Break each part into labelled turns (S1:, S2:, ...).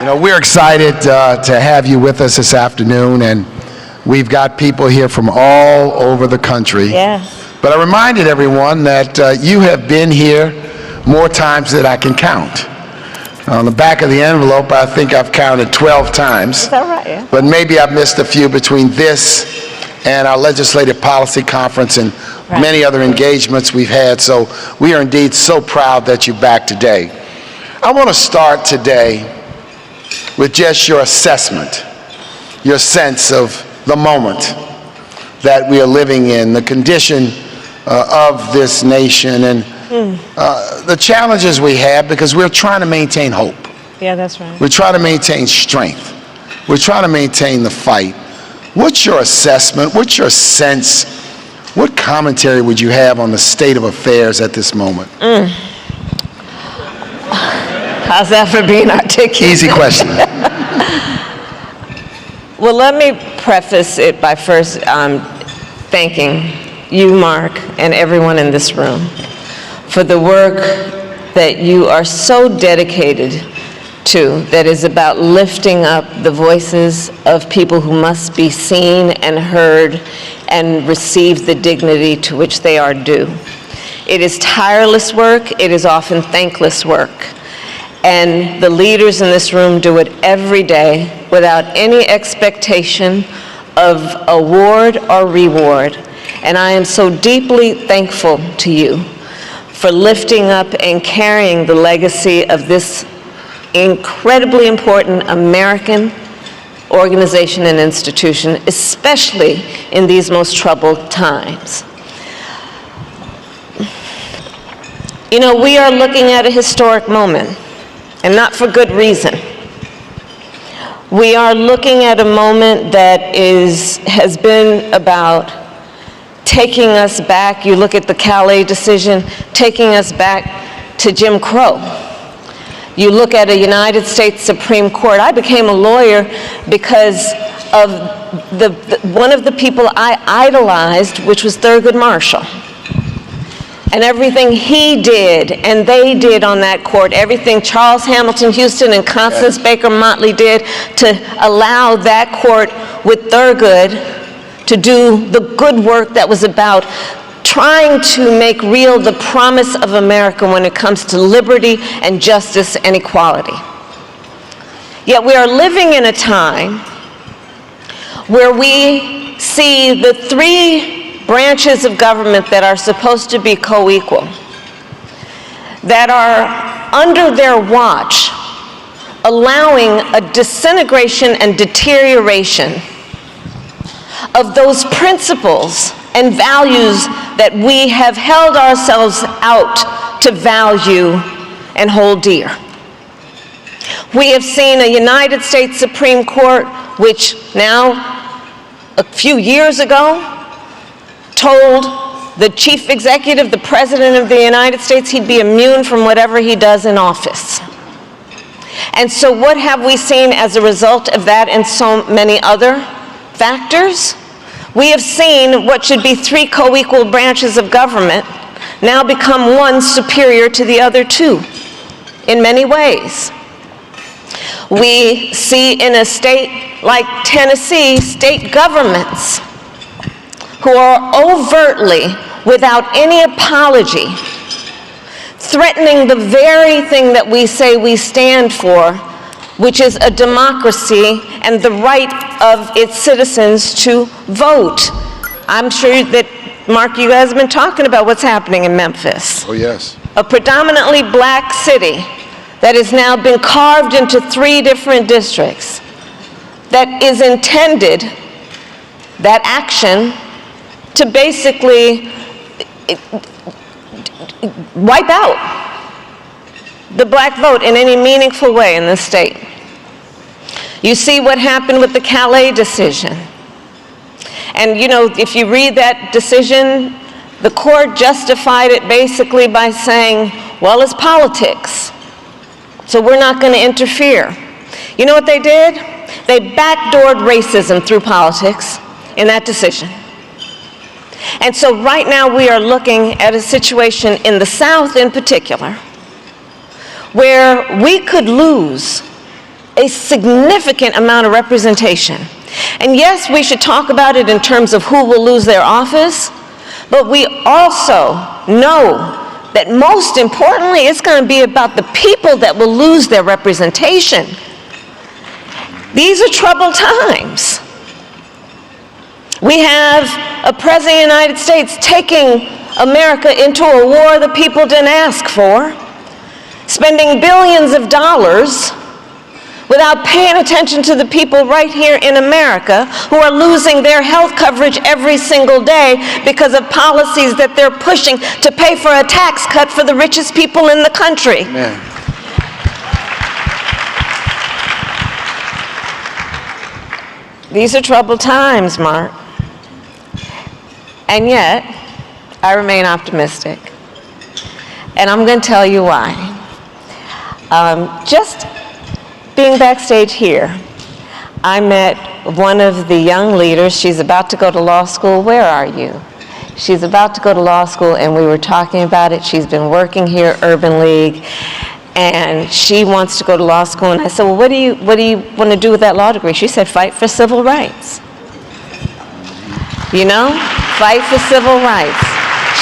S1: We're excited to have you with us this afternoon, and we've got people here from all over the country.
S2: Yes.
S1: But I reminded everyone that you have been here more times than I can count. On the back of the envelope, I think I've counted 12 times.
S2: Is that right? Yeah.
S1: But maybe I've missed a few between this and our legislative policy conference and many other engagements we've had. So we are indeed so proud that you're back today. I want to start today with just your assessment, your sense of the moment that we are living in, the condition of this nation, and the challenges we have, because we're trying to maintain hope.
S2: Yeah, that's right.
S1: We're trying to maintain strength. We're trying to maintain the fight. What's your assessment? What's your sense? What commentary would you have on the state of affairs at this moment?
S2: How's that for being articulate?
S1: Easy question.
S2: Well, let me preface it by first thanking you, Mark, and everyone in this room for the work that you are so dedicated to, that is about lifting up the voices of people who must be seen and heard and receive the dignity to which they are due. It is tireless work. It is often thankless work. And the leaders in this room do it every day without any expectation of award or reward. And I am so deeply thankful to you for lifting up and carrying the legacy of this incredibly important American organization and institution, especially in these most troubled times. We are looking at a historic moment. And not for good reason. We are looking at a moment that has been about taking us back. You look at the Calais decision, taking us back to Jim Crow. You look at a United States Supreme Court. I became a lawyer because of one of the people I idolized, which was Thurgood Marshall. And everything he did and they did on that court, everything Charles Hamilton Houston and Constance Baker Motley did to allow that court with Thurgood to do the good work that was about trying to make real the promise of America when it comes to liberty and justice and equality. Yet we are living in a time where we see the three branches of government that are supposed to be co-equal, that are under their watch, allowing a disintegration and deterioration of those principles and values that we have held ourselves out to value and hold dear. We have seen a United States Supreme Court, which now, a few years ago, told the chief executive, the president of the United States, he'd be immune from whatever he does in office. And so what have we seen as a result of that and so many other factors? We have seen what should be three co-equal branches of government now become one superior to the other two in many ways. We see in a state like Tennessee, state governments who are overtly, without any apology, threatening the very thing that we say we stand for, which is a democracy and the right of its citizens to vote. I'm sure that, Mark, you guys have been talking about what's happening in Memphis.
S1: Oh, yes.
S2: A predominantly black city that has now been carved into 3 different districts, that is intended, that action, to basically wipe out the black vote in any meaningful way in this state. You see what happened with the Calais decision. And if you read that decision, the court justified it basically by saying, well, it's politics, so we're not going to interfere. You know what they did? They backdoored racism through politics in that decision. And so right now we are looking at a situation in the South in particular where we could lose a significant amount of representation. And yes, we should talk about it in terms of who will lose their office, but we also know that most importantly, it's going to be about the people that will lose their representation. These are troubled times. We have a president of the United States taking America into a war the people didn't ask for, spending billions of dollars without paying attention to the people right here in America who are losing their health coverage every single day because of policies that they're pushing to pay for a tax cut for the richest people in the country.
S1: Amen.
S2: These are troubled times, Mark. And yet, I remain optimistic. And I'm going to tell you why. Just being backstage here, I met one of the young leaders. She's about to go to law school. Where are you? She's about to go to law school, and we were talking about it. She's been working here at Urban League, and she wants to go to law school. And I said, well, what do you want to do with that law degree? She said, fight for civil rights. You know, fight for civil rights.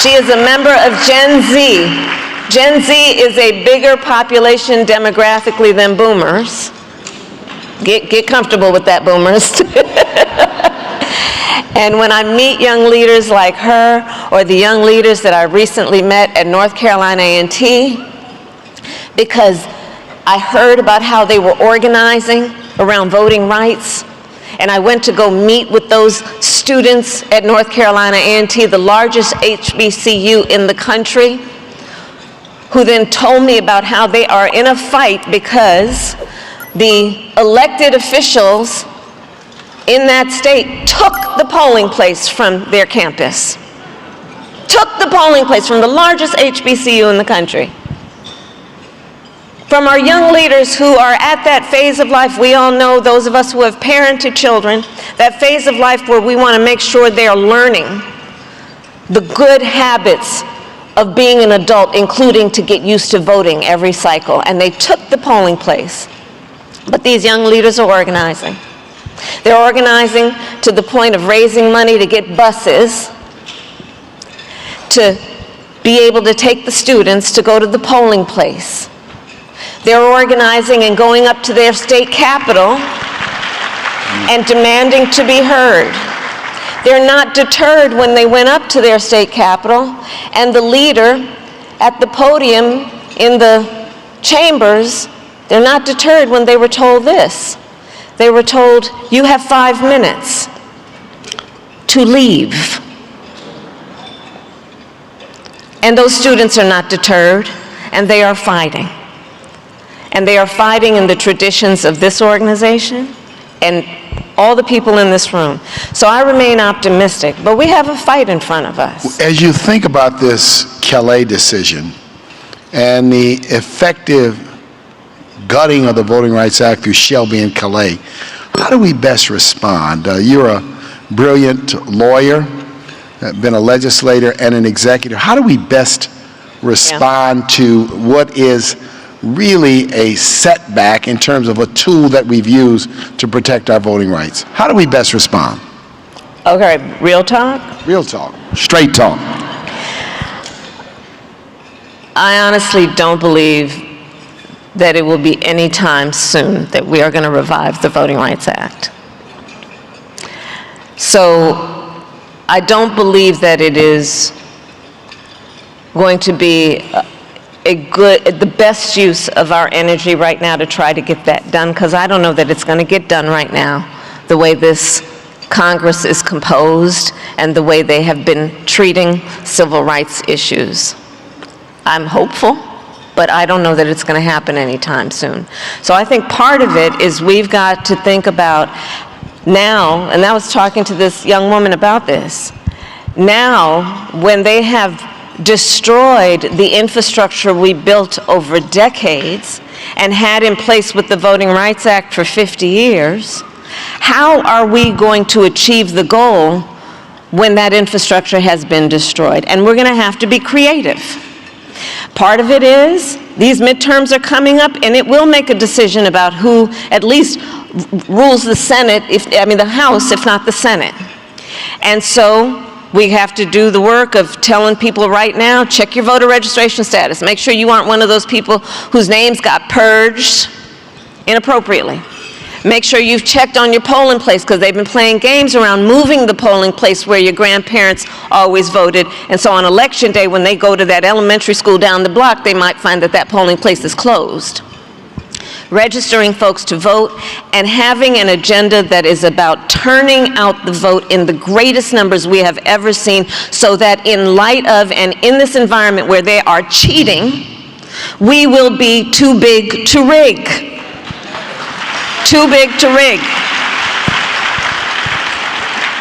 S2: She is a member of Gen Z. Gen Z is a bigger population demographically than boomers. Get comfortable with that, boomers. And when I meet young leaders like her, or the young leaders that I recently met at North Carolina A&T, because I heard about how they were organizing around voting rights, and I went to go meet with those students at North Carolina A&T, the largest HBCU in the country, who then told me about how they are in a fight because the elected officials in that state took the polling place from their campus. Took the polling place from the largest HBCU in the country. From our young leaders who are at that phase of life, we all know, those of us who have parented children, that phase of life where we want to make sure they are learning the good habits of being an adult, including to get used to voting every cycle. And they took the polling place. But these young leaders are organizing. They're organizing to the point of raising money to get buses to be able to take the students to go to the polling place. They're organizing and going up to their state capital and demanding to be heard. They're not deterred when they went up to their state capital, and the leader at the podium in the chambers, they're not deterred when they were told this. They were told, you have 5 minutes to leave. And those students are not deterred, and they are fighting. And they are fighting in the traditions of this organization and all the people in this room. So I remain optimistic, but we have a fight in front of us.
S1: As you think about this Calais decision and the effective gutting of the Voting Rights Act through Shelby and Calais, how do we best respond? You're a brilliant lawyer, been a legislator and an executive. How do we best respond to what is really a setback in terms of a tool that we've used to protect our voting rights? How do we best respond?
S2: Okay, real talk?
S1: Real talk, straight talk.
S2: I honestly don't believe that it will be any time soon that we are going to revive the Voting Rights Act. So I don't believe that it is going to be the best use of our energy right now to try to get that done, because I don't know that it's going to get done right now, the way this Congress is composed and the way they have been treating civil rights issues. I'm hopeful, but I don't know that it's going to happen anytime soon. So I think part of it is we've got to think about now, and I was talking to this young woman about this, now when they have destroyed the infrastructure we built over decades and had in place with the Voting Rights Act for 50 years, how are we going to achieve the goal when that infrastructure has been destroyed? And we're going to have to be creative. Part of it is these midterms are coming up, and it will make a decision about who at least rules the Senate, the House, if not the Senate. And so we have to do the work of telling people right now, check your voter registration status. Make sure you aren't one of those people whose names got purged inappropriately. Make sure you've checked on your polling place, because they've been playing games around moving the polling place where your grandparents always voted. And so on election day, when they go to that elementary school down the block, they might find that that polling place is closed. Registering folks to vote and having an agenda that is about turning out the vote in the greatest numbers we have ever seen, so that in light of and in this environment where they are cheating, we will be too big to rig. Too big to rig.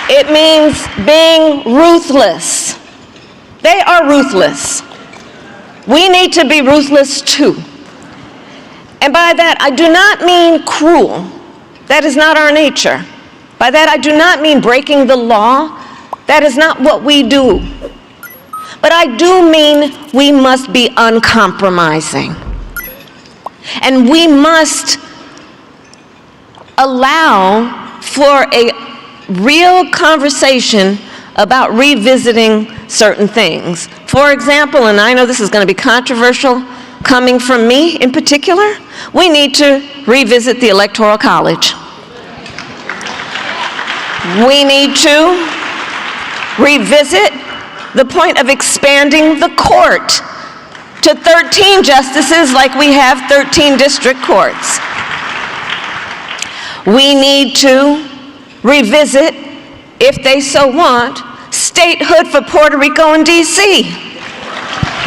S2: It means being ruthless. They are ruthless. We need to be ruthless too. And by that, I do not mean cruel. That is not our nature. By that, I do not mean breaking the law. That is not what we do. But I do mean we must be uncompromising. And we must allow for a real conversation about revisiting certain things. For example, and I know this is going to be controversial coming from me in particular, we need to revisit the Electoral College. We need to revisit the point of expanding the court to 13 justices like we have 13 district courts. We need to revisit, if they so want, statehood for Puerto Rico and D.C.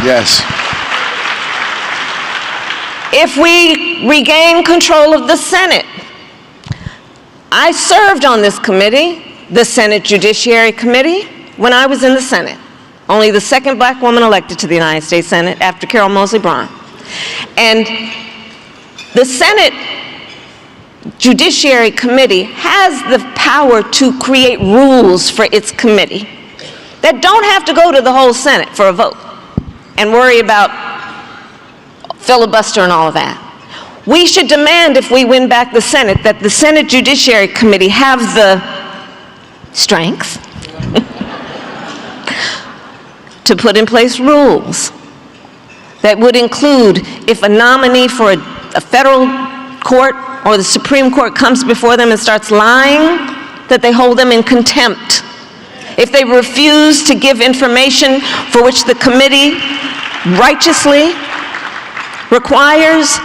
S1: Yes.
S2: If we regain control of the Senate. I served on this committee, the Senate Judiciary Committee, when I was in the Senate. Only the second black woman elected to the United States Senate after Carol Moseley Braun. And the Senate Judiciary Committee has the power to create rules for its committee that don't have to go to the whole Senate for a vote and worry about filibuster and all of that. We should demand, if we win back the Senate, that the Senate Judiciary Committee have the strength to put in place rules that would include, if a nominee for a federal court or the Supreme Court comes before them and starts lying, that they hold them in contempt. If they refuse to give information for which the committee righteously requires,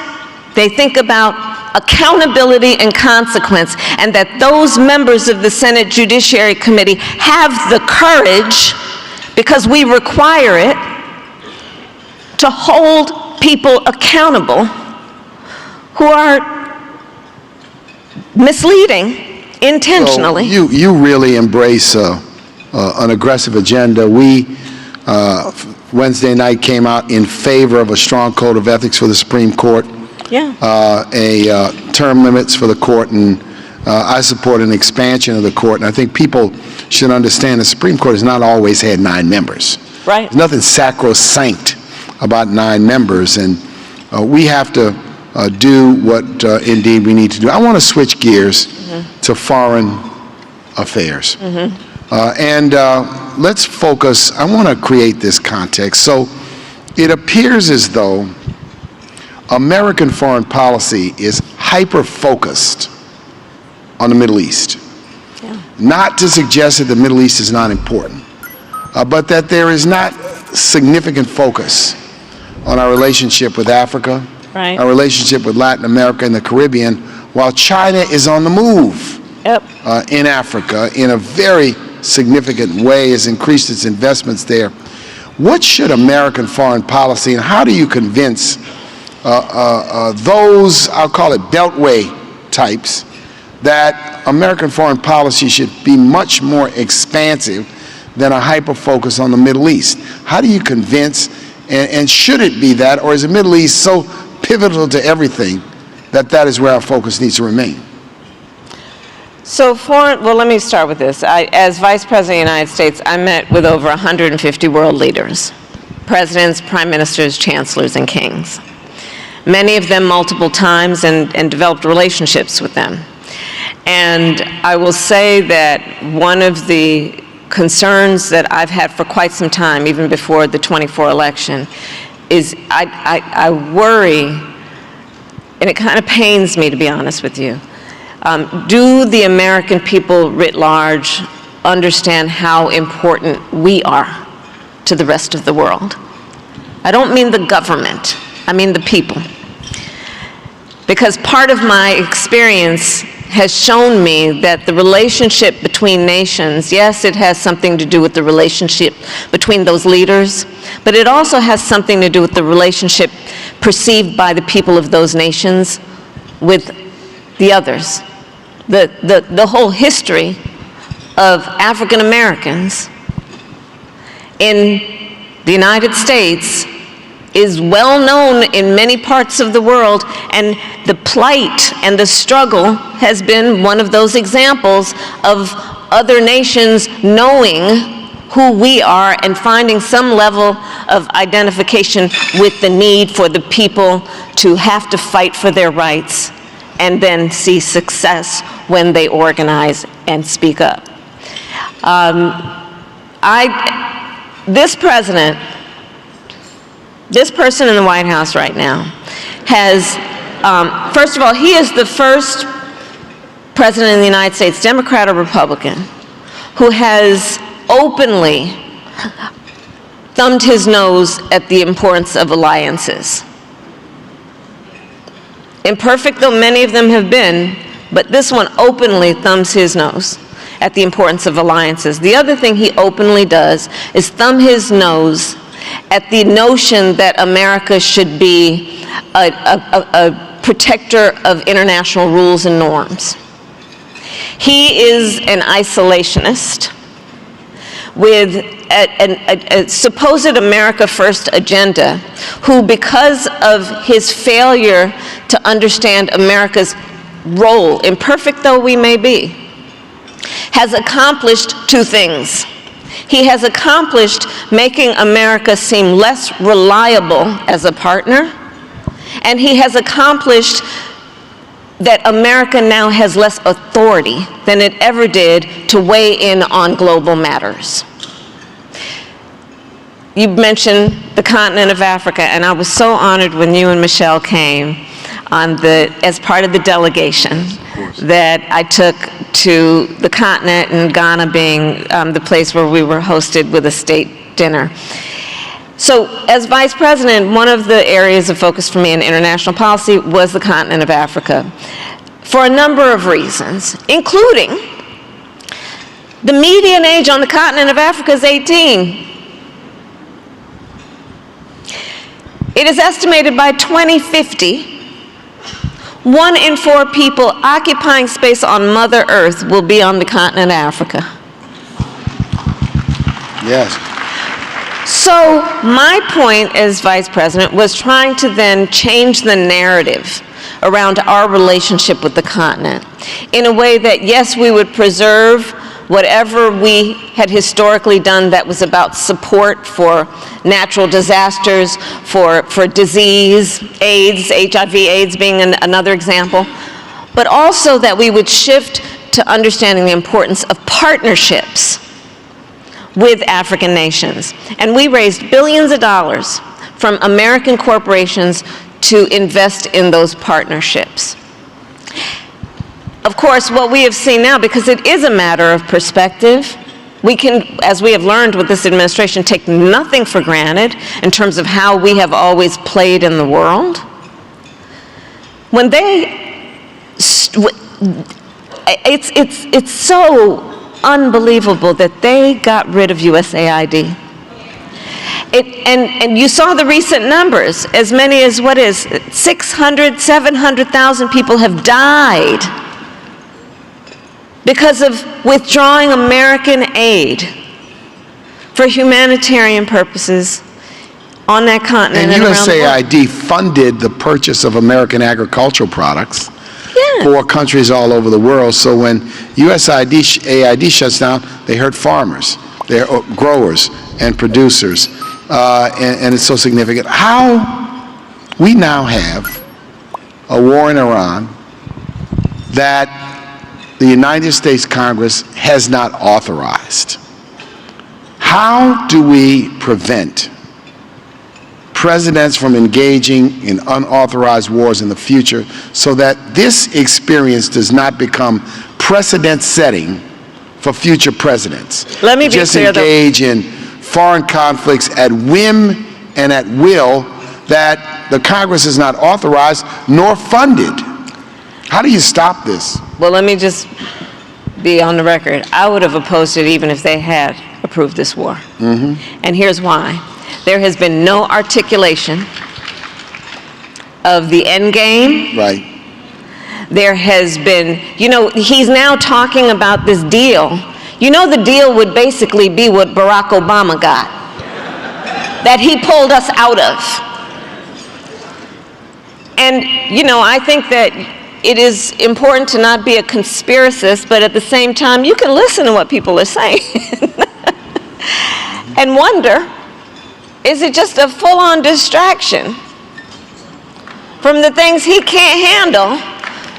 S2: they think about accountability and consequence, and that those members of the Senate Judiciary Committee have the courage, because we require it, to hold people accountable who are misleading intentionally.
S1: So you really embrace an aggressive agenda. We, Wednesday night, came out in favor of a strong code of ethics for the Supreme Court, term limits for the court, and I support an expansion of the court. And I think people should understand the Supreme Court has not always had 9 members.
S2: Right.
S1: There's nothing sacrosanct about 9 members, and we have to do what indeed we need to do. I want to switch gears to foreign affairs. And let's focus, I want to create this context. So it appears as though American foreign policy is hyper-focused on the Middle East. Not to suggest that the Middle East is not important, but that there is not significant focus on our relationship with Africa, our relationship with Latin America and the Caribbean, while China is on the move in Africa in a very significant way, has increased its investments there. What should American foreign policy, and how do you convince those, I'll call it beltway types, that American foreign policy should be much more expansive than a hyper-focus on the Middle East? How do you convince, and should it be that, or is the Middle East so pivotal to everything that that is where our focus needs to remain?
S2: So well, let me start with this. As Vice President of the United States, I met with over 150 world leaders, presidents, prime ministers, chancellors, and kings. many of them multiple times, and developed relationships with them. And I will say that one of the concerns that I've had for quite some time, even before the '24 election, is I worry, and it kind of pains me, to be honest with you. Do the American people writ large understand how important we are to the rest of the world? I don't mean the government, I mean the people. Because part of my experience has shown me that the relationship between nations, yes, it has something to do with the relationship between those leaders, but it also has something to do with the relationship perceived by the people of those nations with the others. The whole history of African Americans in the United States is well known in many parts of the world, and the plight and the struggle has been one of those examples of other nations knowing who we are and finding some level of identification with the need for the people to have to fight for their rights and then see success when they organize and speak up. This person in the White House right now has, first of all, he is the first president of the United States, Democrat or Republican, who has openly thumbed his nose at the importance of alliances. Imperfect though many of them have been, but this one openly thumbs his nose at the importance of alliances. The other thing he openly does is thumb his nose at the notion that America should be a protector of international rules and norms. He is an isolationist with a supposed America First agenda, who, because of his failure to understand America's role, imperfect though we may be, has accomplished two things. He has accomplished making America seem less reliable as a partner, and he has accomplished that America now has less authority than it ever did to weigh in on global matters. You mentioned the continent of Africa, and I was so honored when you and Michelle came as part of the delegation that I took to the continent, and Ghana being the place where we were hosted with a state dinner. So as Vice President, one of the areas of focus for me in international policy was the continent of Africa, for a number of reasons, including the median age on the continent of Africa is 18. It is estimated by 2050, 1 in 4 people occupying space on Mother Earth will be on the continent of Africa.
S1: Yes.
S2: So my point as Vice President was trying to then change the narrative around our relationship with the continent in a way that, yes, we would preserve whatever we had historically done that was about support for natural disasters, for disease, AIDS, HIV/AIDS being another example, but also that we would shift to understanding the importance of partnerships with African nations. And we raised billions of dollars from American corporations to invest in those partnerships. Of course, what we have seen now, because it is a matter of perspective, we can, as we have learned with this administration, take nothing for granted in terms of how we have always played in the world. When they, it's so unbelievable that they got rid of USAID. And you saw the recent numbers. As many as, 600, 700,000 people have died because of withdrawing American aid for humanitarian purposes on that continent and around the world.
S1: And USAID funded the purchase of American agricultural products for countries all over the world. So when USAID shuts down, they hurt farmers, they're growers and producers, and it's so significant. How we now have a war in Iran that the United States Congress has not authorized. How do we prevent presidents from engaging in unauthorized wars in the future so that this experience does not become precedent-setting for future presidents?
S2: Let me be
S1: just
S2: clear,
S1: engage in foreign conflicts at whim and at will that the Congress is not authorized nor funded. How do you stop this?
S2: Well, let me just be on the record. I would have opposed it even if they had approved this war. And here's why. There has been no articulation of the end game.
S1: Right.
S2: There has been, you know, he's now talking about this deal. You know, the deal would basically be what Barack Obama got, that he pulled us out of. And, you know, I think that it is important to not be a conspiracist, but at the same time, you can listen to what people are saying and wonder, is it just a full-on distraction from the things he can't handle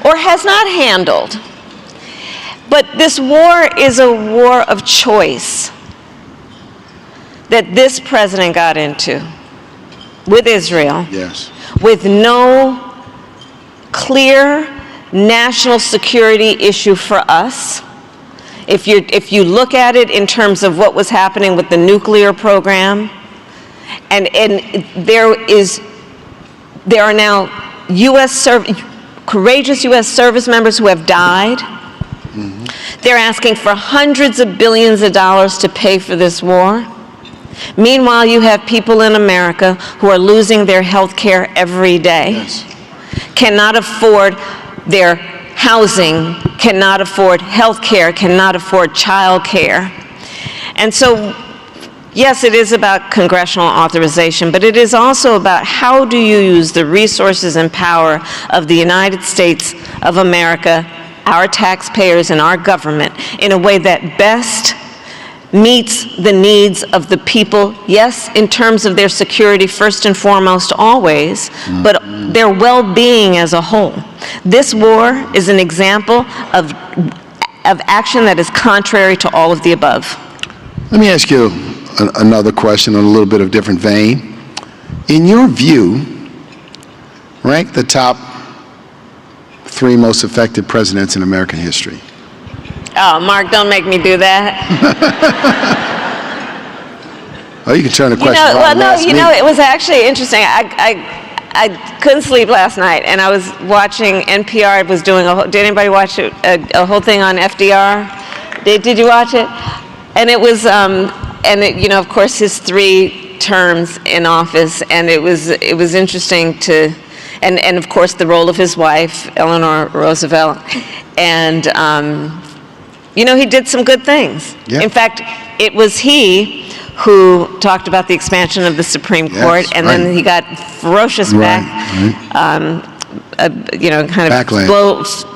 S2: or has not handled? But this war is a war of choice that this president got into with Israel.
S1: Yes.
S2: With no clear national security issue for us. If you look at it in terms of what was happening with the nuclear program, and there are now courageous U.S. service members who have died. They're asking for hundreds of billions of dollars to pay for this war. Meanwhile, you have people in America who are losing their health care every day,
S1: Yes.
S2: cannot afford their housing, cannot afford health care, cannot afford child care. And so, yes, it is about congressional authorization, but it is also about how do you use the resources and power of the United States of America, our taxpayers and our government, in a way that best meets the needs of the people, yes, in terms of their security first and foremost always, but their well-being as a whole. This war is an example of action that is contrary to all of the above.
S1: Let me ask you another question in a little bit of different vein. In your view, rank the top 3 most effective presidents in American history.
S2: Oh, Mark, don't make me do that.
S1: Oh, you can turn the question around.
S2: It was actually interesting. I couldn't sleep last night, and I was watching NPR. It was doing did anybody watch a whole thing on FDR? Did you watch it? And it was, of course, his 3 terms in office, and it was interesting to, and of course the role of his wife, Eleanor Roosevelt, and he did some good things. Yeah. In fact, it was he who talked about the expansion of the Supreme Court, and then he got ferocious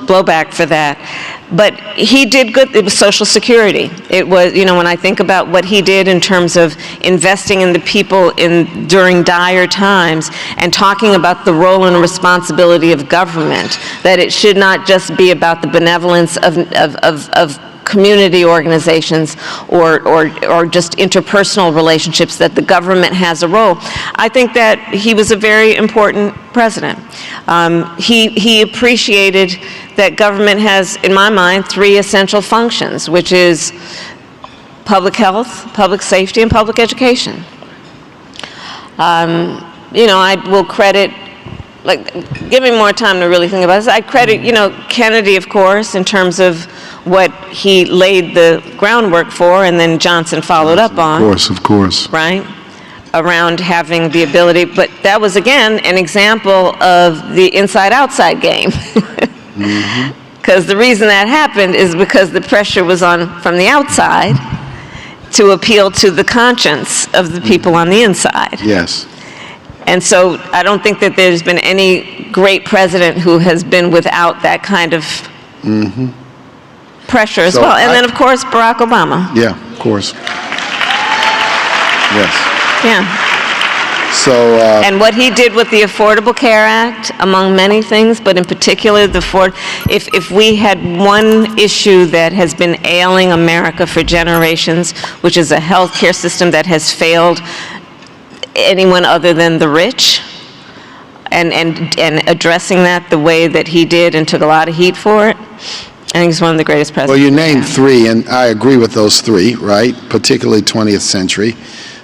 S2: blowback for that. But he did good. It was Social Security. It was, when I think about what he did in terms of investing in the people during dire times and talking about the role and responsibility of government, that it should not just be about the benevolence of community organizations or just interpersonal relationships, that the government has a role. I think that he was a very important president. He appreciated that government has, in my mind, 3 essential functions, which is public health, public safety, and public education. I will credit, give me more time to really think about this. I credit, Kennedy, of course, in terms of what he laid the groundwork for, and then Johnson followed up on.
S1: Of course.
S2: Right? Around having the ability, but that was, again, an example of the inside-outside game. Because the reason that happened is because the pressure was on from the outside to appeal to the conscience of the people on the inside.
S1: Yes.
S2: And so I don't think that there's been any great president who has been without that kind of pressure as well. And then, of course, Barack Obama.
S1: Yeah, of course. Yes.
S2: Yeah.
S1: So,
S2: and what he did with the Affordable Care Act, among many things, but in particular, if we had one issue that has been ailing America for generations, which is a health care system that has failed anyone other than the rich, and addressing that the way that he did and took a lot of heat for it, I think he's one of the greatest presidents.
S1: well, you named three, and I agree with those three, right? Particularly 20th century.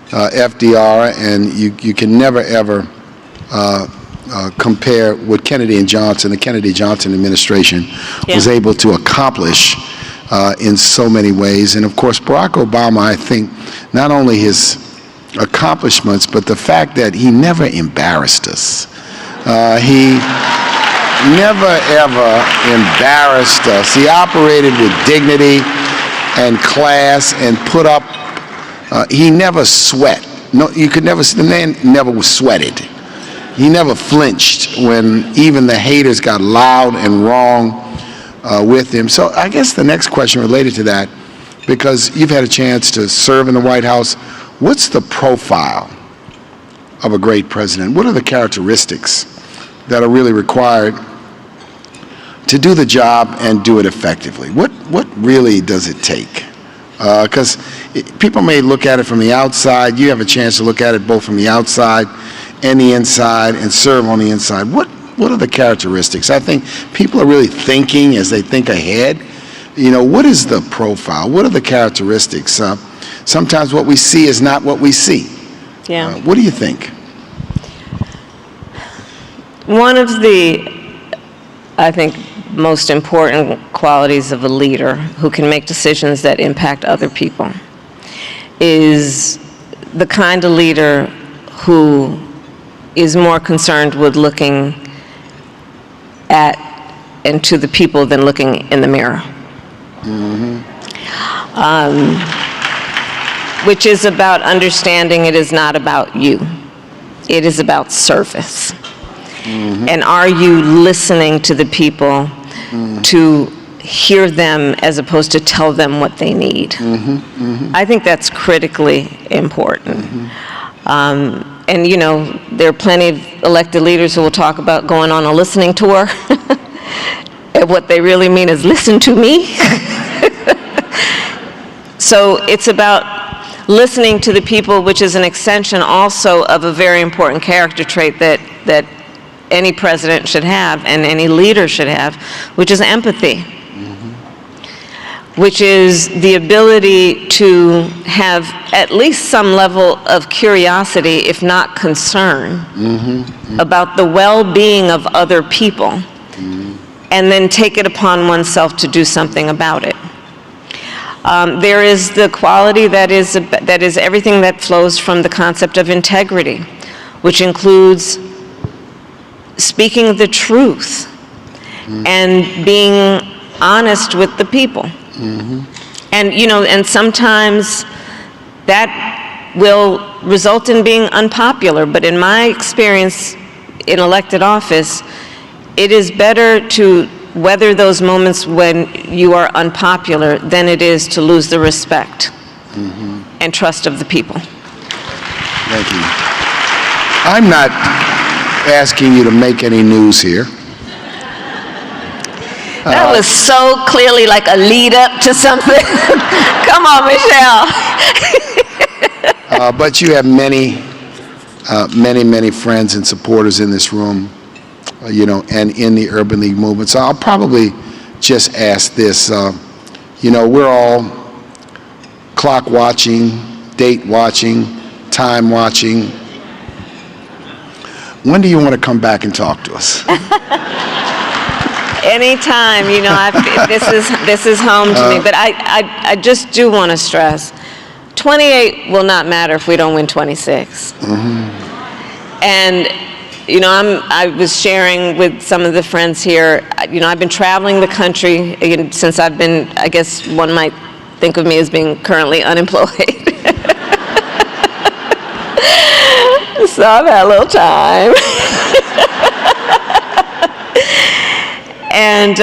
S1: FDR, and you can never, ever compare what Kennedy and Johnson, the Kennedy-Johnson administration, was able to accomplish in so many ways. And, of course, Barack Obama, I think, not only his accomplishments, but the fact that he never embarrassed us. He never, ever embarrassed us. He operated with dignity and class and put up. He never sweat. No, you could never. The man never was sweated. He never flinched when even the haters got loud and wrong with him. So I guess the next question related to that, because you've had a chance to serve in the White House, what's the profile of a great president? What are the characteristics that are really required to do the job and do it effectively? What really does it take? Because people may look at it from the outside. You have a chance to look at it both from the outside and the inside and serve on the inside. What are the characteristics? I think people are really thinking as they think ahead. You know, what is the profile? What are the characteristics? Sometimes what we see is not what we see.
S2: Yeah.
S1: What do you think?
S2: One of the, I think, most important qualities of a leader who can make decisions that impact other people is the kind of leader who is more concerned with looking at and to the people than looking in the mirror. Which is about understanding it is not about you. It is about service. And are you listening to the people to hear them as opposed to tell them what they need? I think that's critically important. And, you know, there are plenty of elected leaders who will talk about going on a listening tour. And what they really mean is listen to me. So it's about listening to the people, which is an extension also of a very important character trait that any president should have and any leader should have, which is empathy, which is the ability to have at least some level of curiosity, if not concern, about the well-being of other people, and then take it upon oneself to do something about it. There is the quality that is everything that flows from the concept of integrity, which includes speaking the truth and being honest with the people. And, you know, and sometimes that will result in being unpopular, but in my experience in elected office, it is better to weather those moments when you are unpopular than it is to lose the respect and trust of the people.
S1: Thank you. I'm not asking you to make any news here.
S2: That was so clearly like a lead up to something. Come on, Michelle.
S1: But you have many friends and supporters in this room, you know, and in the Urban League movement. So I'll probably just ask this. You know, we're all clock watching, date watching, time watching. When do you want to come back and talk to us?
S2: Anytime, you know, this is home to me. But I just do want to stress, 28 will not matter if we don't win 26. And, you know, I was sharing with some of the friends here, you know, I've been traveling the country again, since I've been, I guess one might think of me as being currently unemployed. So I've had a little time. And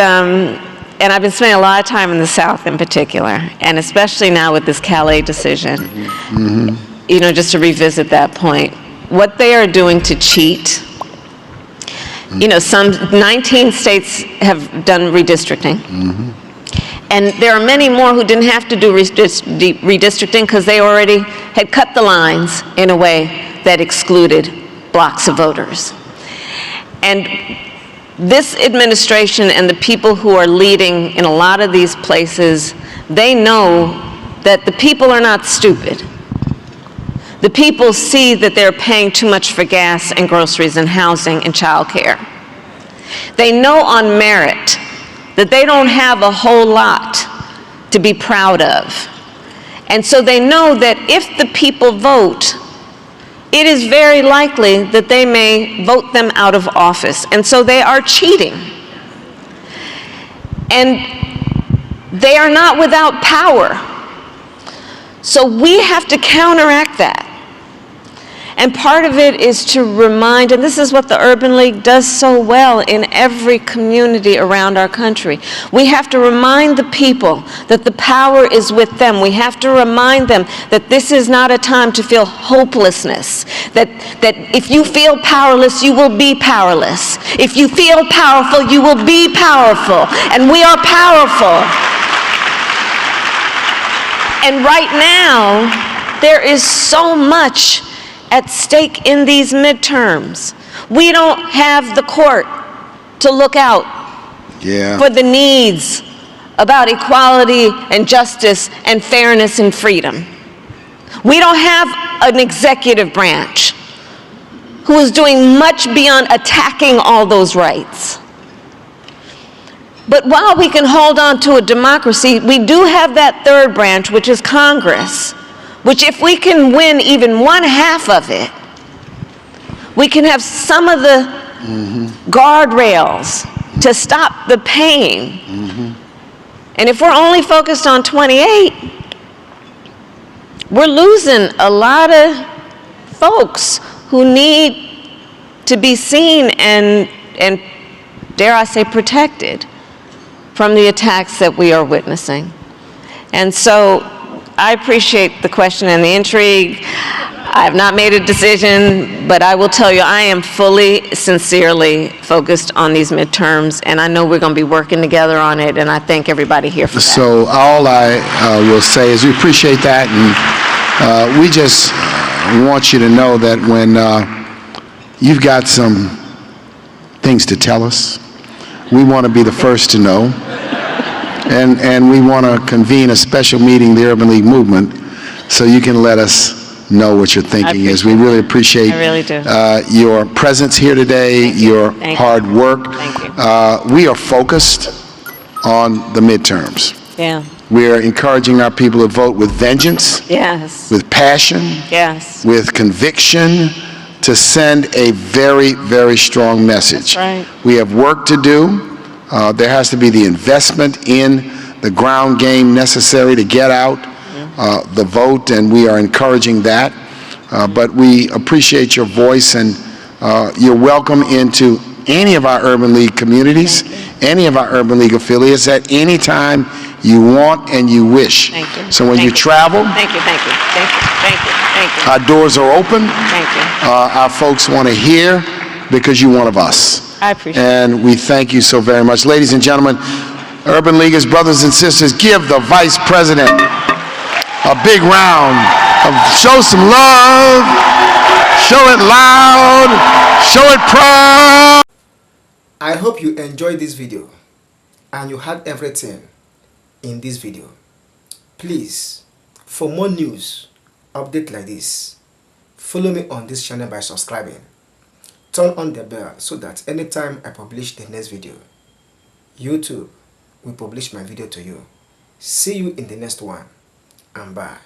S2: I've been spending a lot of time in the South in particular, and especially now with this Calais decision, you know, just to revisit that point. what they are doing to cheat. You know, some 19 states have done redistricting. And there are many more who didn't have to do redistricting because they already had cut the lines in a way that excluded blocks of voters. And this administration and the people who are leading in a lot of these places, they know that the people are not stupid. The people see that they're paying too much for gas and groceries and housing and childcare. They know on merit that they don't have a whole lot to be proud of. And so they know that if the people vote, it is very likely that they may vote them out of office. And so they are cheating. And they are not without power. So we have to counteract that. And part of it is to remind, and this is what the Urban League does so well in every community around our country. We have to remind the people that the power is with them. We have to remind them that this is not a time to feel hopelessness. That if you feel powerless, you will be powerless. If you feel powerful, you will be powerful. And we are powerful. And right now, there is so much at stake in these midterms. We don't have the court to look out for the needs about equality and justice and fairness and freedom. We don't have an executive branch who is doing much beyond attacking all those rights. But while we can hold on to a democracy, we do have that third branch, which is Congress, which if we can win even one half of it, we can have some of the guardrails to stop the pain. And if we're only focused on 28, we're losing a lot of folks who need to be seen and dare I say, protected from the attacks that we are witnessing. And so I appreciate the question and the intrigue. I have not made a decision, but I will tell you I am fully, sincerely focused on these midterms, and I know we're going to be working together on it, and I thank everybody here for that.
S1: So all I will say is we appreciate that, and we just want you to know that when you've got some things to tell us, we want to be the first to know. And we want to convene a special meeting, the Urban League movement, so you can let us know what your thinking is. We really appreciate your presence here today, your hard work. We are focused on the midterms. We are encouraging our people to vote with vengeance, with passion, with conviction, to send a very, very strong message. We have work to do. There has to be the investment in the ground game necessary to get out the vote, and we are encouraging that. But we appreciate your voice, and you're welcome into any of our Urban League communities, any of our Urban League affiliates at any time you want and you wish. So when you travel, our doors are open. Our folks want to hear because you're one of us.
S2: I appreciate it.
S1: And we thank you so very much. Ladies and gentlemen, Urban Leaguers, brothers and sisters, give the Vice President a big round of show some love, show it loud, show it proud.
S3: I hope you enjoyed this video and you had everything in this video. Please, for more news, update like this, follow me on this channel by subscribing. Turn on the bell so that anytime I publish the next video, YouTube will publish my video to you. See you in the next one, and bye.